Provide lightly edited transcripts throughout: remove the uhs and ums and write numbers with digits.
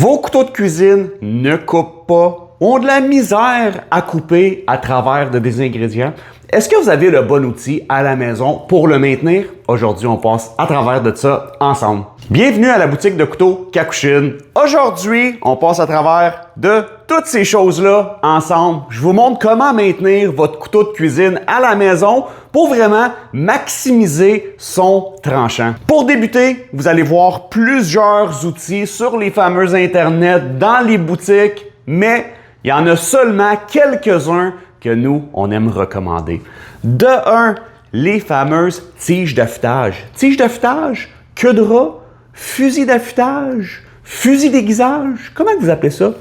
Vos couteaux de cuisine ne coupent pas, ont de la misère à couper à travers des ingrédients. Est-ce que vous avez le bon outil à la maison pour le maintenir? Aujourd'hui, on passe à travers de ça ensemble. Bienvenue à la boutique de couteaux Kakushin. Aujourd'hui, on passe à travers de toutes ces choses-là ensemble. Je vous montre comment maintenir votre couteau de cuisine à la maison pour vraiment maximiser son tranchant. Pour débuter, vous allez voir plusieurs outils sur les fameux Internet, dans les boutiques, mais il y en a seulement quelques-uns que nous, on aime recommander. De un, les fameuses tiges d'affûtage. Tiges d'affûtage, queue de rat, fusil d'affûtage, fusil d'aiguisage, comment vous appelez ça?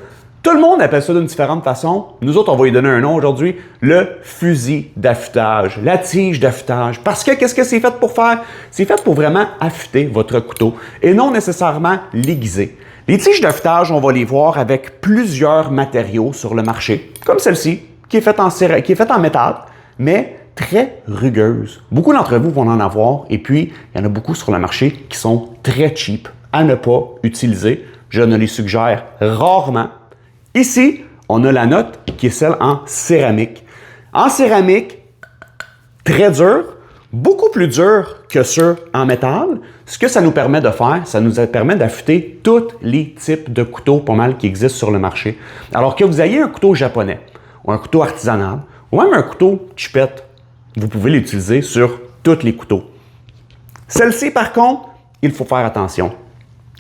Tout le monde appelle ça d'une différente façon. Nous autres, on va lui donner un nom aujourd'hui, le fusil d'affûtage, la tige d'affûtage. Parce que qu'est-ce que c'est fait pour faire? C'est fait pour vraiment affûter votre couteau et non nécessairement l'aiguiser. Les tiges d'affûtage, on va les voir avec plusieurs matériaux sur le marché, comme celle-ci, qui est faite en métal, mais très rugueuse. Beaucoup d'entre vous vont en avoir, et puis il y en a beaucoup sur le marché qui sont très cheap, à ne pas utiliser. Je ne les suggère rarement. Ici, on a la note qui est celle en céramique. En céramique, très dur, beaucoup plus dur que ceux en métal. Ce que ça nous permet de faire, ça nous permet d'affûter tous les types de couteaux pas mal qui existent sur le marché. Alors que vous ayez un couteau japonais, ou un couteau artisanal, ou même un couteau chipette, vous pouvez l'utiliser sur tous les couteaux. Celle-ci, par contre, il faut faire attention.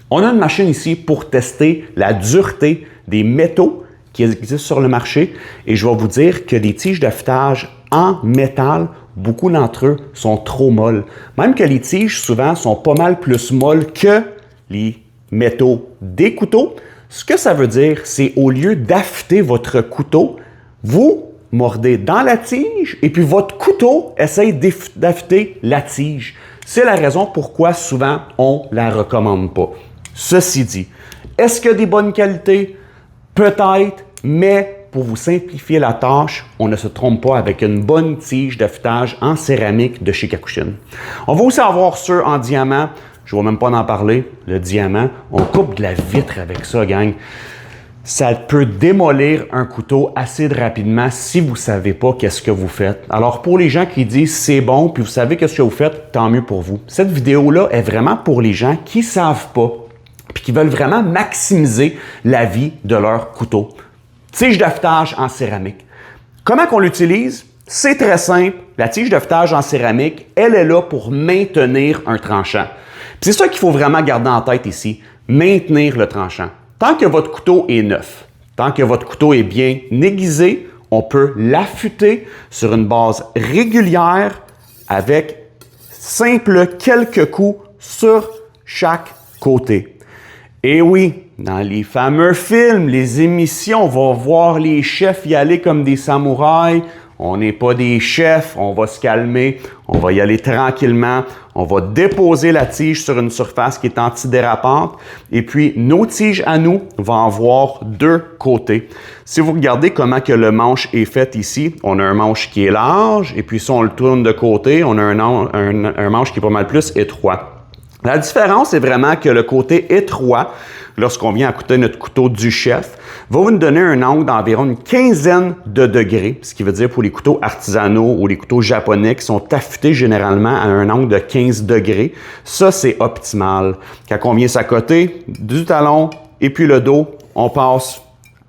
On a une machine ici pour tester la dureté des métaux qui existent sur le marché et je vais vous dire que des tiges d'affûtage en métal, beaucoup d'entre eux sont trop molles. Même que les tiges, souvent, sont pas mal plus molles que les métaux des couteaux. Ce que ça veut dire, c'est au lieu d'affûter votre couteau, vous mordez dans la tige et puis votre couteau essaye d'affûter la tige. C'est la raison pourquoi souvent on ne la recommande pas. Ceci dit, est-ce que des bonnes qualités? Peut-être, mais pour vous simplifier la tâche, on ne se trompe pas avec une bonne tige d'affûtage en céramique de chez Kakushin. On va aussi avoir ceux en diamant. Je ne vais même pas en parler. Le diamant, on coupe de la vitre avec ça, gang. Ça peut démolir un couteau assez rapidement si vous ne savez pas qu'est-ce que vous faites. Alors, pour les gens qui disent c'est bon, puis vous savez qu'est-ce que vous faites, tant mieux pour vous. Cette vidéo-là est vraiment pour les gens qui ne savent pas puis qui veulent vraiment maximiser la vie de leur couteau. Tige d'affûtage en céramique. Comment qu'on l'utilise? C'est très simple. La tige d'affûtage en céramique, elle est là pour maintenir un tranchant. C'est ça qu'il faut vraiment garder en tête ici, maintenir le tranchant. Tant que votre couteau est neuf, tant que votre couteau est bien aiguisé, on peut l'affûter sur une base régulière avec simple quelques coups sur chaque côté. Et oui, dans les fameux films, les émissions, on va voir les chefs y aller comme des samouraïs. On n'est pas des chefs, on va se calmer, on va y aller tranquillement. On va déposer la tige sur une surface qui est antidérapante. Et puis, nos tiges à nous vont avoir deux côtés. Si vous regardez comment que le manche est fait ici, on a un manche qui est large. Et puis, si on le tourne de côté, on a un manche qui est pas mal plus étroit. La différence est vraiment que le côté étroit, lorsqu'on vient à notre couteau du chef, va vous donner un angle d'environ une quinzaine de degrés, ce qui veut dire pour les couteaux artisanaux ou les couteaux japonais qui sont affûtés généralement à un angle de 15 degrés. Ça, c'est optimal. Quand on vient s'accoter du talon et puis le dos, on passe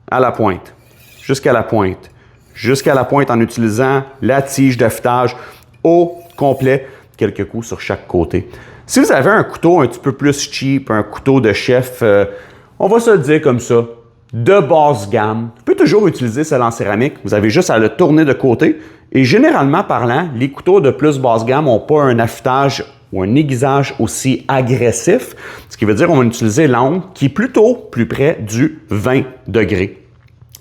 à la pointe, jusqu'à la pointe, en utilisant la tige d'affûtage au complet, quelques coups sur chaque côté. Si vous avez un couteau un petit peu plus cheap, un couteau de chef, on va se le dire comme ça, de basse gamme, vous pouvez toujours utiliser celle en céramique. Vous avez juste à le tourner de côté. Et généralement parlant, les couteaux de plus basse gamme n'ont pas un affûtage ou un aiguisage aussi agressif, ce qui veut dire qu'on va utiliser l'angle qui est plutôt plus près du 20 degrés.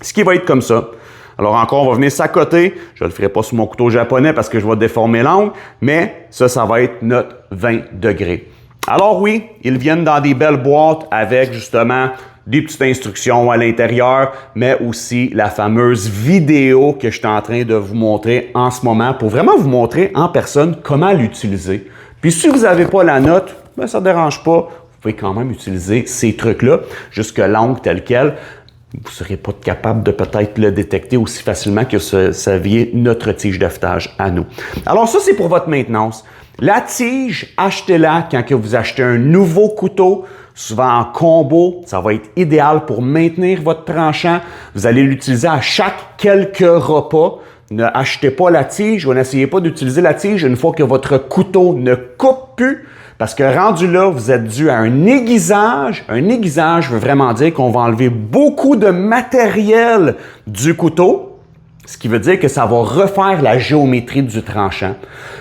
Ce qui va être comme ça. Alors encore, on va venir s'accoter. Je ne le ferai pas sur mon couteau japonais parce que je vais déformer l'angle, mais ça va être notre 20 degrés. Alors oui, ils viennent dans des belles boîtes avec justement des petites instructions à l'intérieur, mais aussi la fameuse vidéo que je suis en train de vous montrer en ce moment pour vraiment vous montrer en personne comment l'utiliser. Puis si vous n'avez pas la note, ben, ça ne dérange pas. pouvez quand même utiliser ces trucs-là, jusque l'angle tel quel. Vous ne serez pas capable de peut-être le détecter aussi facilement que ça vient notre tige d'affûtage à nous. Alors ça, c'est pour votre maintenance. La tige, achetez-la quand que vous achetez un nouveau couteau, souvent en combo. Ça va être idéal pour maintenir votre tranchant. Vous allez l'utiliser à chaque quelques repas. Ne achetez pas la tige ou n'essayez pas d'utiliser la tige une fois que votre couteau ne coupe plus. Parce que rendu là, vous êtes dû à un aiguisage. Un aiguisage veut vraiment dire qu'on va enlever beaucoup de matériel du couteau, ce qui veut dire que ça va refaire la géométrie du tranchant.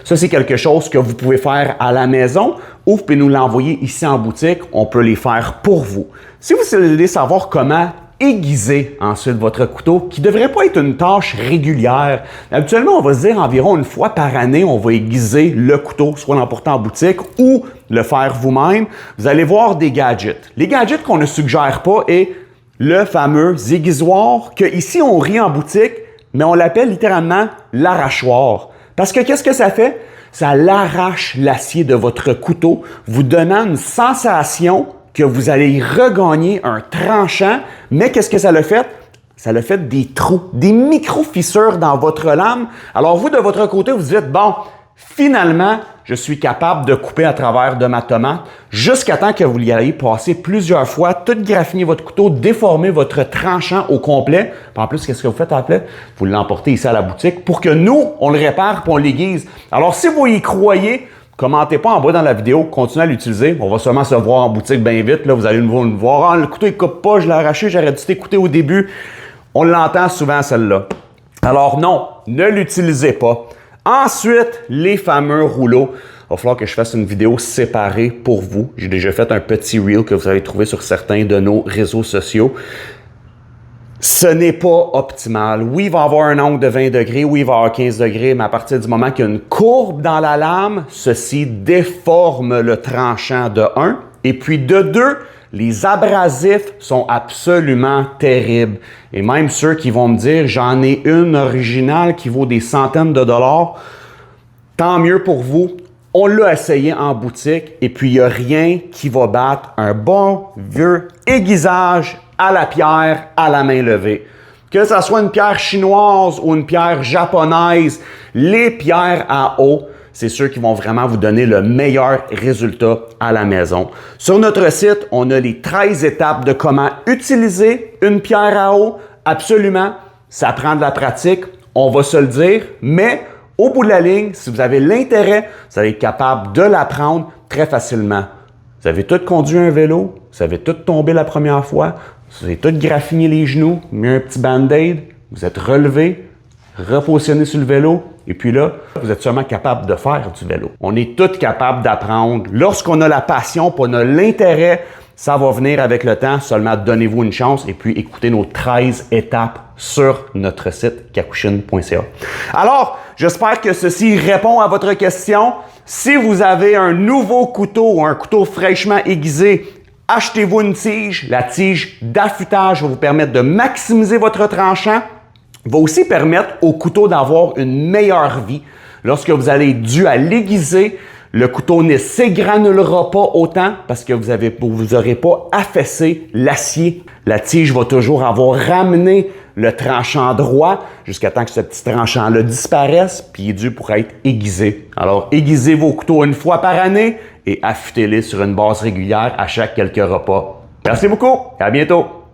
Ça, c'est quelque chose que vous pouvez faire à la maison ou vous pouvez nous l'envoyer ici en boutique. On peut les faire pour vous. Si vous voulez savoir comment aiguiser ensuite votre couteau, qui ne devrait pas être une tâche régulière. Habituellement, on va se dire environ une fois par année, on va aiguiser le couteau, soit l'emporter en boutique ou le faire vous-même. Vous allez voir des gadgets. Les gadgets qu'on ne suggère pas est le fameux aiguisoir que ici on rit en boutique, mais on l'appelle littéralement l'arrachoir. Parce que qu'est-ce que ça fait? Ça l'arrache l'acier de votre couteau, vous donnant une sensation que vous allez regagner un tranchant, mais qu'est-ce que ça l'a fait? Ça l'a fait des trous, des micro-fissures dans votre lame. Alors vous, de votre côté, vous dites, bon, finalement, je suis capable de couper à travers de ma tomate jusqu'à temps que vous y ayez passé plusieurs fois, tout graffiner votre couteau, déformer votre tranchant au complet. Puis en plus, qu'est-ce que vous faites après? Vous l'emportez ici à la boutique pour que nous, on le répare et on l'aiguise. Alors si vous y croyez, commentez pas en bas dans la vidéo, continuez à l'utiliser. On va sûrement se voir en boutique bien vite. Là, vous allez nous voir. Ah, le couteau ne coupe pas, je l'ai arraché, j'aurais dû t'écouter au début. On l'entend souvent, celle-là. Alors non, ne l'utilisez pas. Ensuite, les fameux rouleaux. Il va falloir que je fasse une vidéo séparée pour vous. J'ai déjà fait un petit reel que vous allez trouver sur certains de nos réseaux sociaux. Ce n'est pas optimal. Oui, il va y avoir un angle de 20 degrés, oui, il va y avoir 15 degrés, mais à partir du moment qu'il y a une courbe dans la lame, ceci déforme le tranchant de 1. Et puis de 2, les abrasifs sont absolument terribles. Et même ceux qui vont me dire, j'en ai une originale qui vaut des centaines de dollars, tant mieux pour vous. On l'a essayé en boutique et puis il n'y a rien qui va battre un bon vieux aiguisage à la pierre, à la main levée. Que ce soit une pierre chinoise ou une pierre japonaise, les pierres à eau, c'est ceux qui vont vraiment vous donner le meilleur résultat à la maison. Sur notre site, on a les 13 étapes de comment utiliser une pierre à eau. Absolument, ça prend de la pratique, on va se le dire, mais au bout de la ligne, si vous avez l'intérêt, vous allez être capable de l'apprendre très facilement. Vous avez tout conduit un vélo, vous avez tout tombé la première fois, vous avez tout graffiné les genoux, mis un petit band-aid, vous êtes relevé, repositionné sur le vélo, et puis là, vous êtes sûrement capable de faire du vélo. On est tous capables d'apprendre. Lorsqu'on a la passion, on a l'intérêt, ça va venir avec le temps. Seulement donnez-vous une chance et puis écoutez nos 13 étapes sur notre site kakushin.ca. Alors, j'espère que ceci répond à votre question. Si vous avez un nouveau couteau ou un couteau fraîchement aiguisé, achetez-vous une tige. La tige d'affûtage va vous permettre de maximiser votre tranchant. Va aussi permettre au couteau d'avoir une meilleure vie. Lorsque vous allez être dû à l'aiguiser, le couteau ne s'égranulera pas autant parce que vous n'aurez pas affaissé l'acier. La tige va toujours avoir ramené le tranchant droit jusqu'à temps que ce petit tranchant-là disparaisse puis il est dû pour être aiguisé. Alors, aiguisez vos couteaux une fois par année et affûtez-les sur une base régulière à chaque quelques repas. Merci beaucoup et à bientôt!